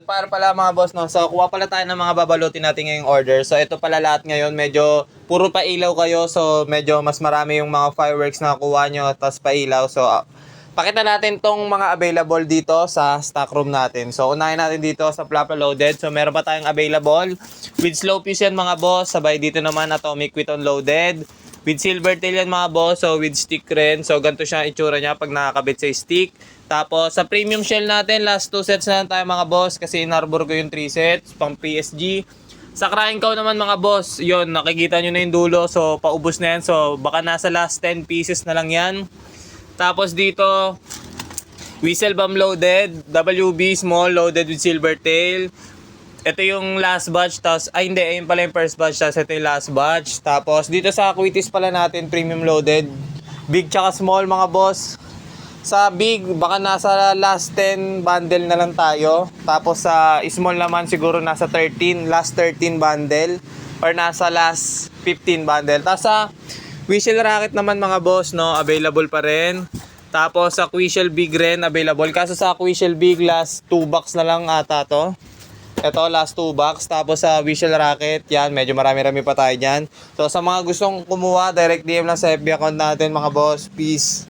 Para pala mga boss, no? So, kuha pala tayo ng mga babalutin natin ngayong order. So, ito pala lahat ngayon. Medyo puro pa ilaw kayo. So, medyo mas marami yung mga fireworks na kuha nyo. Tapos pa ilaw. So, pakita natin tong mga available dito sa stock room natin. So, unahin natin dito sa Plapa Loaded. So, meron pa tayong available. With slow fuse yan mga boss. Sabay dito naman Atomic Witon Loaded. With silver tail yan mga boss. So, with stick rin. So, ganito siya itsura niya pag nakakabit sa stick. Tapos sa premium shell natin, last 2 sets na lang tayo mga boss kasi inarbor ko yung 3 sets pang PSG. Sa crying cow naman mga boss, yon nakikita nyo na yung dulo, so paubos na yan. So baka nasa last 10 pieces na lang yan. Tapos dito, whistle bomb loaded, WB small loaded with silver tail. Ito yung last batch, tapos, ay hindi, ayun pala yung first batch, tapos ito yung last batch. Tapos dito sa Quitis pala natin, premium loaded, big tsaka small mga boss. Sa big, baka nasa last 10 bundle na lang tayo. Tapos sa small naman siguro nasa 13, last 13 bundle. Or nasa last 15 bundle. Tapos sa whistle racket naman mga boss, no, available pa rin. Tapos sa whistle big rin, available. Kaso sa whistle big, last 2 box na lang ata to. Ito, last 2 box. Tapos sa whistle racket, yan, medyo marami-rami pa tayo dyan. So sa mga gustong kumuha, direct DM lang sa FB account natin mga boss. Peace.